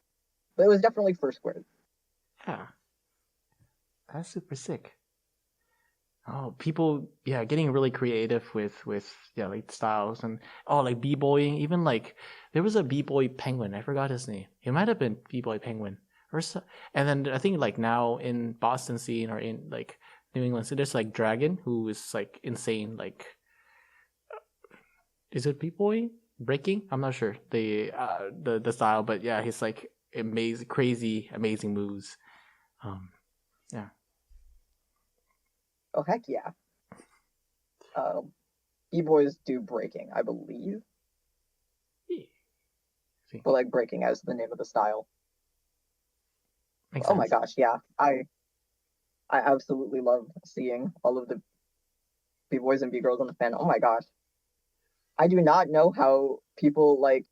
but it was definitely for Squared. Yeah. That's super sick. Oh, people, yeah, getting really creative with yeah, like styles and like b-boying. Even like there was a b-boy penguin. I forgot his name. It might have been b-boy penguin or so. And then I think like now in Boston scene or in like New England, so there's like Dragon who is like insane. Like, is it b-boy breaking? I'm not sure the style, but yeah, he's like amazing, crazy, amazing moves. Yeah. Oh heck yeah! B-boys do breaking, I believe, See, but like breaking as the name of the style. makes Oh my sense. gosh, yeah, I absolutely love seeing all of the B-boys and B-girls on the fan. Oh my gosh, I do not know how people like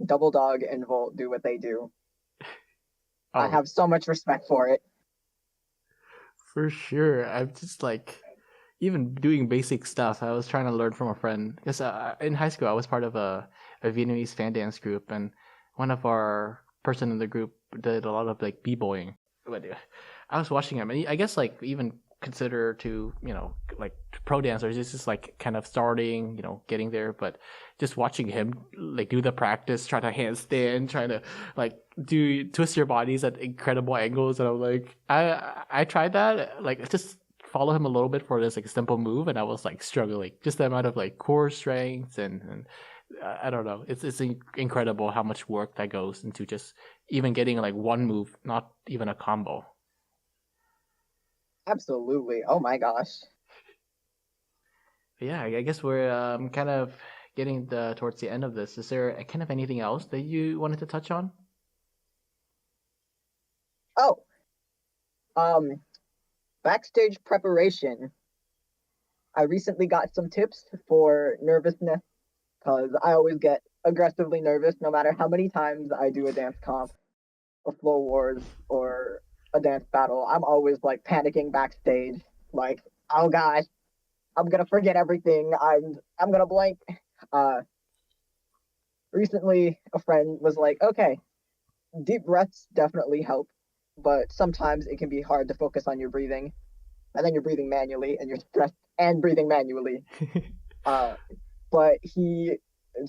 Double Dog and Volt do what they do. I Oh, have so much respect for it. for sure. I'm just like, even doing basic stuff. I was trying to learn from a friend because in high school I was part of a Vietnamese fan dance group, and one of our person in the group did a lot of like b-boying. But I was watching him, and I guess like even consider to like pro dancers, it's just like kind of starting, getting there, but just watching him like do the practice, try to handstand, trying to like do twist your bodies at incredible angles, and I'm like, I tried that, like just follow him a little bit for this like simple move, and I was like struggling, just the amount of like core strength and I don't know, it's incredible how much work that goes into just even getting like one move, not even a combo. Absolutely. Oh my gosh. But yeah, I guess we're kind of getting towards the end of this. Is there kind of anything else that you wanted to touch on? Oh, um, backstage preparation. I recently got some tips for nervousness because I always get aggressively nervous no matter how many times I do a dance comp or floor wars or a dance battle. I'm always like panicking backstage, like, oh gosh, I'm gonna forget everything. I'm gonna blank. Uh, Recently a friend was like, okay, deep breaths definitely help, but sometimes it can be hard to focus on your breathing, and then you're breathing manually and you're stressed and breathing manually. Uh, but he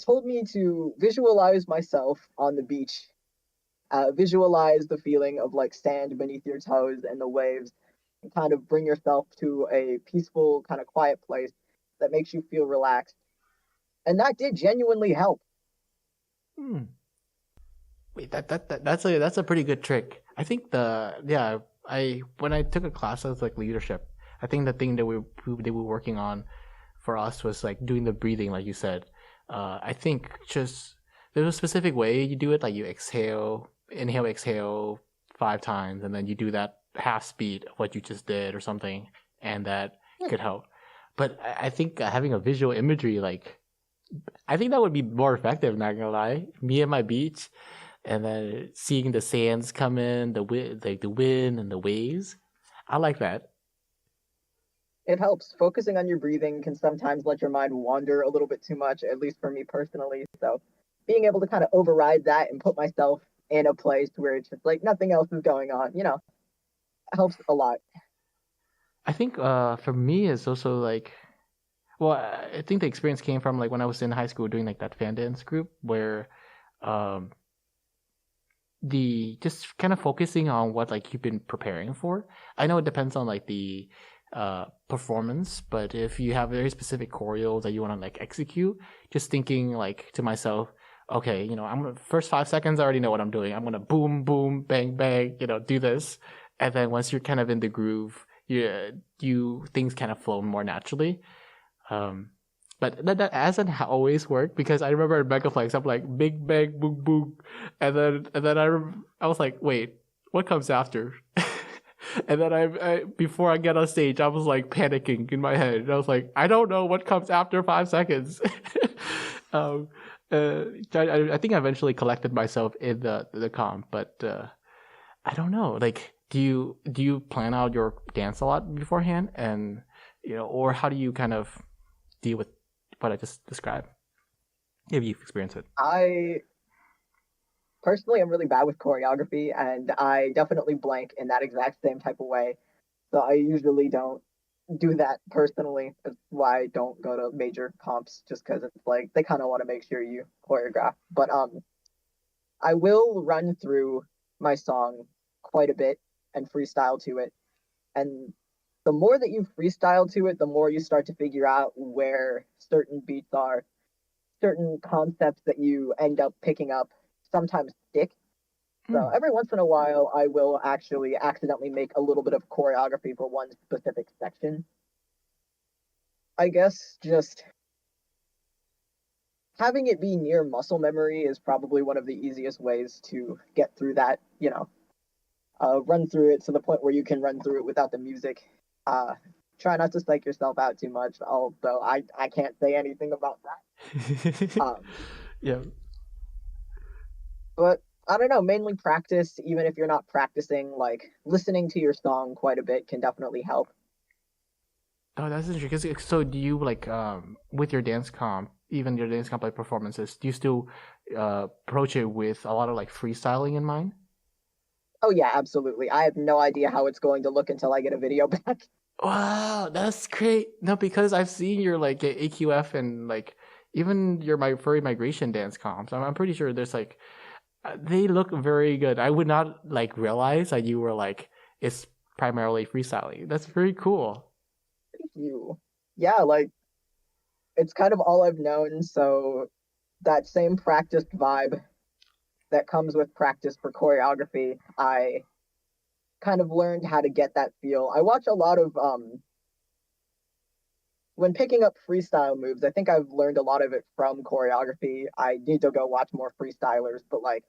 told me to visualize myself on the beach, visualize the feeling of like sand beneath your toes and the waves, and kind of bring yourself to a peaceful, kind of quiet place that makes you feel relaxed. And that did genuinely help. Hmm. Wait, that's a pretty good trick. I think I when I took a class of like leadership, I think the thing that they were working on for us was like doing the breathing, like you said. I think just there's a specific way you do it, like you inhale, exhale 5 times, and then you do that half speed of what you just did or something, and that could help. But I think having a visual imagery, like I think that would be more effective. Not gonna lie, me at my beach, and then seeing the sands come in, the wind and the waves. I like that. It helps. Focusing on your breathing can sometimes let your mind wander a little bit too much, at least for me personally. So being able to kind of override that and put myself in a place where it's just like nothing else is going on, helps a lot. I think for me it's also like, well, I think the experience came from like when I was in high school doing like that fan dance group where um the just kind of focusing on what like you've been preparing for. I know it depends on like the performance, but if you have very specific choreos that you want to like execute, just thinking like to myself, okay, I'm gonna first 5 seconds I already know what I'm doing. I'm gonna boom boom bang bang, do this, and then once you're kind of in the groove, you things kind of flow more naturally. Um, but that hasn't always worked because I remember at Megaflex, I'm like big bang boom boom, and then I was like, wait, what comes after? And then I before I get on stage, I was like panicking in my head. And I was like, I don't know what comes after 5 seconds. um, I think I eventually collected myself in the comp, but I don't know. Like, do you plan out your dance a lot beforehand, and or how do you kind of deal with what I just described? If you've experienced it. I personally am really bad with choreography, and I definitely blank in that exact same type of way. So I usually don't do that personally. That's why I don't go to major comps, just because it's like they kind of want to make sure you choreograph. But I will run through my song quite a bit and freestyle to it. And the more that you freestyle to it, the more you start to figure out where certain beats are, certain concepts that you end up picking up sometimes stick. So Hmm. every once in a while, I will actually accidentally make a little bit of choreography for one specific section. I guess just having it be near muscle memory is probably one of the easiest ways to get through that, run through it to the point where you can run through it without the music. Uh, Try not to psych yourself out too much, although I can't say anything about that. Um, Yeah. but I don't know, mainly practice, even if you're not practicing, like listening to your song quite a bit can definitely help. Oh, that's interesting. 'Cause so do you like with your dance comp, even your dance comp like performances, do you still approach it with a lot of like freestyling in mind? Oh, yeah, absolutely. I have no idea how it's going to look until I get a video back. Wow, that's great. No, because I've seen your like AQF and like even your my furry migration dance comps. I'm pretty sure there's like they look very good. I would not like realize that you were like it's primarily freestyling. That's very cool. Thank you. Yeah, like it's kind of all I've known, so that same practiced vibe that comes with practice for choreography, I kind of learned how to get that feel. I watch a lot of when picking up freestyle moves, I think I've learned a lot of it from choreography. I need to go watch more freestylers, but like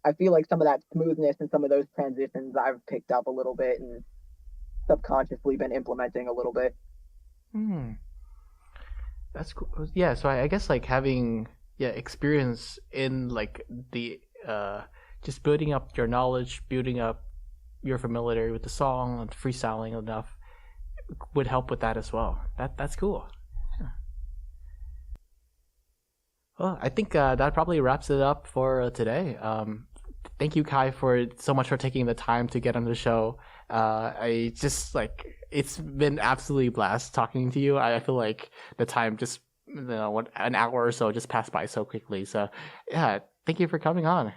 I feel like some of that smoothness and some of those transitions I've picked up a little bit and subconsciously been implementing a little bit. Hmm. That's cool. Yeah, so I guess like having experience in like the just building up your knowledge, building up your familiarity with the song and freestyling enough would help with that as well. That's cool. Yeah. Well, I think that probably wraps it up for today. Thank you, Kai, for so much for taking the time to get on the show. I just like it's been absolutely blast talking to you. I feel like the time just what an hour or so just passed by so quickly. So yeah, thank you for coming on.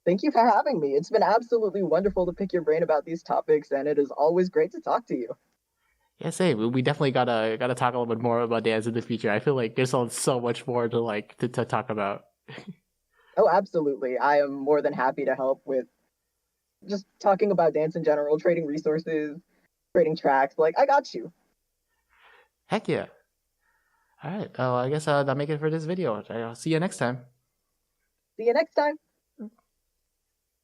Thank you for having me. It's been absolutely wonderful to pick your brain about these topics, and it is always great to talk to you. Yeah, say we definitely gotta talk a little bit more about dance in the future. I feel like there's so much more to like to talk about. Oh, absolutely. I am more than happy to help with just talking about dance in general, trading resources, trading tracks. Like, I got you. Heck yeah! All right, I guess that'll make it for this video. I'll see you next time. See you next time.